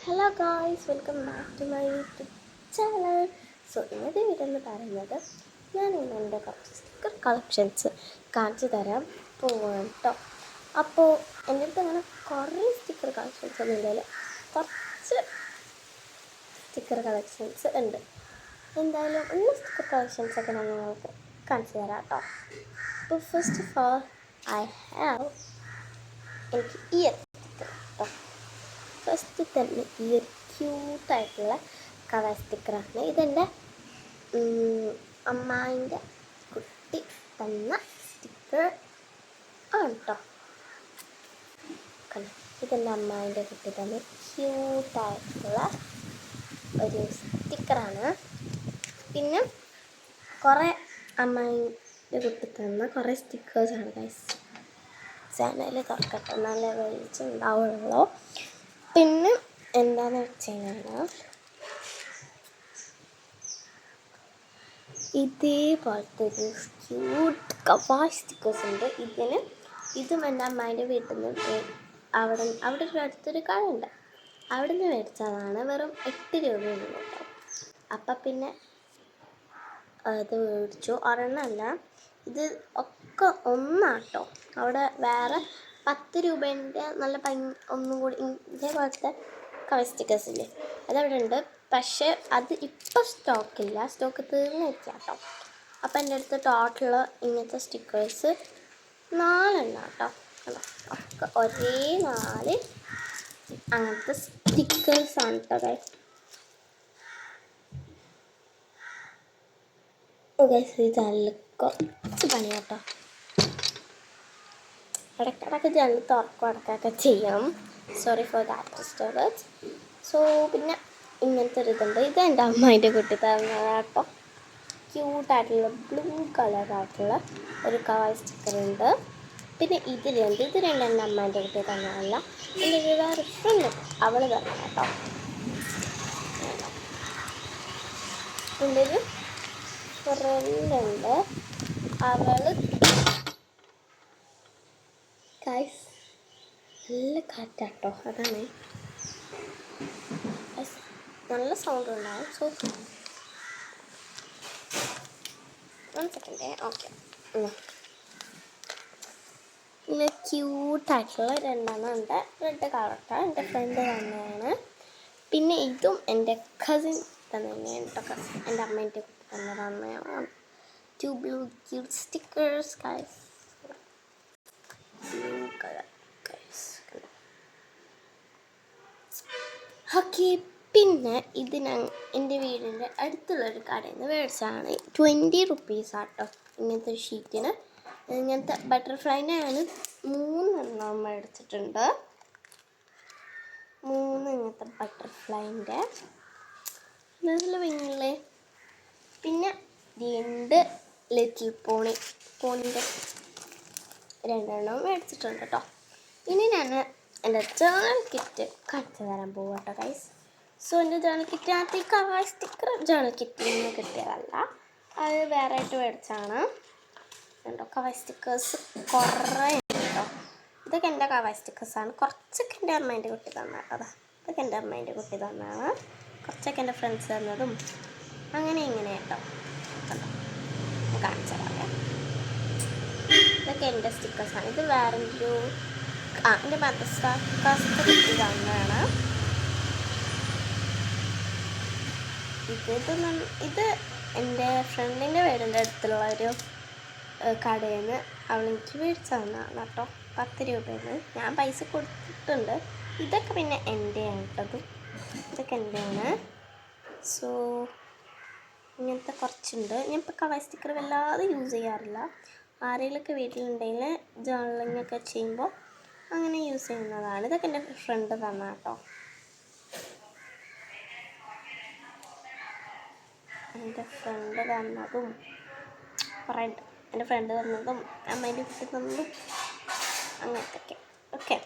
Hello guys, welcome back to my YouTube channel. So ഇന്നത്തെ video എന്ന് പറയുന്നത് ഞാൻ ഇന്ന് എൻ്റെ കുറച്ച് സ്റ്റിക്കർ കളക്ഷൻസ് കാണിച്ചു തരാൻ പോവാണ് കേട്ടോ. അപ്പോൾ എൻ്റെ അടുത്ത് അങ്ങനെ കുറേ സ്റ്റിക്കർ കളക്ഷൻസ് ഒന്നും ഇല്ലല്ലോ, കുറച്ച് സ്റ്റിക്കർ കളക്ഷൻസ് ഉണ്ട്. എന്തായാലും ഉള്ള സ്റ്റിക്കർ കളക്ഷൻസൊക്കെ ഞാൻ നിങ്ങൾക്ക് കാണിച്ചു തരാം കേട്ടോ. അപ്പോൾ ഫസ്റ്റ് ഓഫ് ഓൾ എനിക്ക് ഈ സ്റ്റിക്കർ കേട്ടോ. ഫസ്റ്റ് തന്നെ ഈ ഒരു ക്യൂട്ടായിട്ടുള്ള കവർ സ്റ്റിക്കറാണ്. ഇതെൻ്റെ അമ്മായിൻ്റെ കുട്ടി തന്ന സ്റ്റിക്കർ ആണ് കേട്ടോ. ഇതെൻ്റെ അമ്മായിൻ്റെ കുട്ടി തന്നെ ക്യൂട്ടായിട്ടുള്ള ഒരു സ്റ്റിക്കറാണ്. പിന്നെ കുറേ അമ്മായിൻ്റെ കുട്ടി തന്ന കുറേ സ്റ്റിക്കേഴ്സാണ് ഗൈസ്. ചാനൽ തുറക്കട്ടെ, നല്ല വെളിച്ചുണ്ടാവുള്ളൂ. പിന്നെ എന്താണെന്ന് വെച്ച് കഴിഞ്ഞാൽ ഇതേപോലത്തെ ഒരു ക്യൂട്ട് കവായ് സ്റ്റിക്കേഴ്സ് ഉണ്ട്. ഇതും എൻ്റെ അമ്മായിൻ്റെ വീട്ടിൽ നിന്ന് അവിടെ ഒരു അടുത്തൊരു കടയുണ്ട്, അവിടെ നിന്ന് മേടിച്ചതാണ്. വെറും 8 രൂപയുള്ളൂ കേട്ടോ. അപ്പം പിന്നെ അത് മേടിച്ചു. ഒരെണ്ണമല്ല, ഇത് ഒക്കെ ഒന്നാട്ടോ. അവിടെ വേറെ 10 രൂപേൻ്റെ നല്ല ഒന്നും കൂടി ഇതേപോലത്തെ കവർ സ്റ്റിക്കേഴ്സ് ഇല്ലേ, അതവിടെ ഉണ്ട്. പക്ഷേ അത് ഇപ്പം സ്റ്റോക്ക് തീർന്നിരിക്കുക കേട്ടോ. അപ്പം എൻ്റെ അടുത്ത് ടോട്ടൽ ഇങ്ങനത്തെ സ്റ്റിക്കേഴ്സ് 4 എണ്ണം കേട്ടോ. ഒക്കെ ഒരേ 4 അങ്ങനത്തെ സ്റ്റിക്കേഴ്സാണ് കേട്ടോ ഗൈസ്. ജനൽ കുറച്ച് പണിയാട്ടോ. ഇടയ്ക്കിടയ്ക്ക് ജനൽ തുറക്കും അടക്കൊക്കെ ചെയ്യണം. Sorry for that disturbance. So പിന്നെ ഇങ്ങനത്തെ ഒരു ഇതുണ്ട്. ഇത് എൻ്റെ അമ്മായിൻ്റെ കുട്ടി തന്നതാട്ടോ. ക്യൂട്ടായിട്ടുള്ള ബ്ലൂ കളറായിട്ടുള്ള ഒരു കവായ് സ്റ്റിക്കറുണ്ട്. പിന്നെ ഇത് രണ്ട് എൻ്റെ അമ്മായിൻ്റെ കുട്ടി തന്നതല്ല, എൻ്റെ വേറെ ഫ്രണ്ട് അവൾ തന്നെ കേട്ടോ. എൻ്റെ ഒരു ഫ്രണ്ടുണ്ട്, അവൾ ഗൈസ് നല്ല കാറ്റാട്ടോ, അതാണ് നല്ല സൗണ്ട് ഉണ്ടാവും. സോ 1 സെക്കൻഡേ. ഓക്കെ, പിന്നെ ക്യൂട്ടായിട്ടുള്ള 2 എണ്ണം ഉണ്ട്. റെഡ് കളറാണ്, എൻ്റെ ഫ്രണ്ട് തന്നെയാണ്. പിന്നെ ഇതും എൻ്റെ കസിൻ തന്നെയാണ് കേട്ടോ. എൻ്റെ അമ്മേൻ്റെ കുട്ടി തന്നെ തന്നെയാണ്. 2 blue cute stickers guys. Blue colour okay. പിന്നെ ഇത് എൻ്റെ വീടിൻ്റെ അടുത്തുള്ളൊരു കടയിൽ നിന്ന് മേടിച്ചതാണ്. 20 റുപ്പീസാട്ടോ ഇങ്ങനത്തെ ഒരു ഷീറ്റിന്. ഇങ്ങനത്തെ ബട്ടർഫ്ലൈനെ ഞാൻ 3 എണ്ണം മേടിച്ചിട്ടുണ്ട്. 3 ഇങ്ങനത്തെ ബട്ടർഫ്ലൈൻ്റെ നല്ല ഭംഗിയല്ലേ. പിന്നെ 2 ലിറ്റിൽ പോണിൻ്റെ 2 എണ്ണം മേടിച്ചിട്ടുണ്ട് കേട്ടോ. ഇനി ഞാൻ എൻ്റെ ജേണൽ കിറ്റ് കാണിച്ചു തരാൻ പോകും കേട്ടോ ഗൈസ്. സോ എൻ്റെ ജേണൽ കിറ്റിനകത്ത് ഈ കവായ് സ്റ്റിക്കർ ജേണൽ കിറ്റിൽ നിന്ന് കിട്ടിയതല്ല, അത് വേറെ ആയിട്ട് മേടിച്ചാണ് കേട്ടോ. കവായ് സ്റ്റിക്കേഴ്സ് കുറേ ഉണ്ട് കേട്ടോ. ഇതൊക്കെ എൻ്റെ കവായ് സ്റ്റിക്കേഴ്സാണ്. കുറച്ചൊക്കെ എൻ്റെ അമ്മേൻ്റെ കുട്ടി തന്നാണ് കേട്ടോ. ഇതൊക്കെ എൻ്റെ അമ്മേൻ്റെ കുട്ടി തന്നാണ്. കുറച്ചൊക്കെ എൻ്റെ ഫ്രണ്ട്സ് തന്നതും അങ്ങനെ ഇങ്ങനെ കേട്ടോ. കേട്ടോ കാണിച്ചു തരാം. ഇതൊക്കെ എൻ്റെ സ്റ്റിക്കേഴ്സാണ്. ഇത് വേറെ ഒരു എൻ്റെ മദ്രസ കുട്ടി തന്നെയാണ്. ഇത് എൻ്റെ ഫ്രണ്ടിൻ്റെ വീടിൻ്റെ അടുത്തുള്ള ഒരു കടയിൽ നിന്ന് അവളെനിക്ക് മേടിച്ച് തന്നതാണ് കേട്ടോ. 10 രൂപയിൽ ഞാൻ പൈസ കൊടുത്തിട്ടുണ്ട്. ഇതൊക്കെ പിന്നെ എൻ്റെയാണ് കേട്ടത്, ഇതൊക്കെ എൻ്റെയാണ്. സോ ഇങ്ങനത്തെ കുറച്ചുണ്ട്. ഞാൻ ഇപ്പോൾ കവായ് സ്റ്റിക്കർ വല്ലാതെ യൂസ് ചെയ്യാറില്ല. ആരെങ്കിലുമൊക്കെ വീട്ടിലുണ്ടെങ്കിൽ ജേർണലിങ്ങൊക്കെ ചെയ്യുമ്പോൾ അങ്ങനെ യൂസ് ചെയ്യുന്നതാണ്. ഇതൊക്കെ എൻ്റെ ഫ്രണ്ട് തന്ന കേട്ടോ. എൻ്റെ ഫ്രണ്ട് തന്നതും കുറേ ഉണ്ട്. എൻ്റെ ഫ്രണ്ട് തന്നതും അമ്മേൻ്റെ കുട്ടി തന്നതും അങ്ങനത്തൊക്കെ. ഓക്കെ.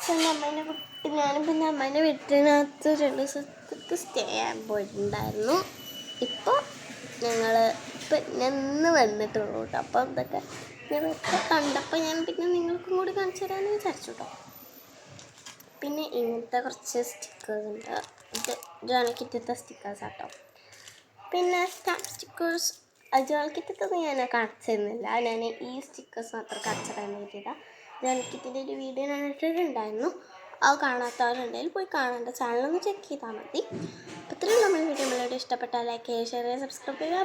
സോ എൻ്റെ അമ്മേൻ്റെ കുട്ടി ഞാനും പിന്നെ അമ്മേൻ്റെ വീട്ടിനകത്ത് 2 ദിവസത്തേക്ക് സ്റ്റേ ചെയ്യാൻ പോയിട്ടുണ്ടായിരുന്നു. ഇപ്പോൾ ഞാൻ ഇന്ന് വന്നിട്ടുള്ളൂ കേട്ടോ. അപ്പം ഇതൊക്കെ ഞാൻ കണ്ടപ്പോൾ ഞാൻ പിന്നെ നിങ്ങൾക്കും കൂടി കാണിച്ചു തരാമെന്ന് വിചാരിച്ചു കേട്ടോ. പിന്നെ ഇങ്ങനത്തെ കുറച്ച് സ്റ്റിക്കേഴ്സ് ഉണ്ട്. ഇത് ജോണിക്കിറ്റത്തെ സ്റ്റിക്കേഴ്സ് ആട്ടോ. പിന്നെ സ്റ്റാമ്പ് സ്റ്റിക്കേഴ്സ് ജോണിക്കിറ്റത്ത് ഞാൻ കാണിച്ചു തരുന്നില്ല. ഞാൻ ഈ സ്റ്റിക്കേഴ്സ് മാത്രം കാണിച്ചു തരാൻ വേണ്ടിയിട്ടാണ്. ജോണിക്കിറ്റിൻ്റെ ഒരു വീഡിയോ ഞാൻ ഇട്ടിട്ടുണ്ടായിരുന്നു. അത് കാണാത്തവരുണ്ടെങ്കിൽ പോയി കാണേണ്ട ചാനലൊന്ന് ചെക്ക് ചെയ്താൽ മതി. അപ്പോൾ ഇത്രയും നമ്മൾ വീഡിയോ നമ്മളോട് ഇഷ്ടപ്പെട്ടാൽ ലൈക്ക് ചെയ്യുക, ഷെയർ ചെയ്യുക, സബ്സ്ക്രൈബ് ചെയ്യുക.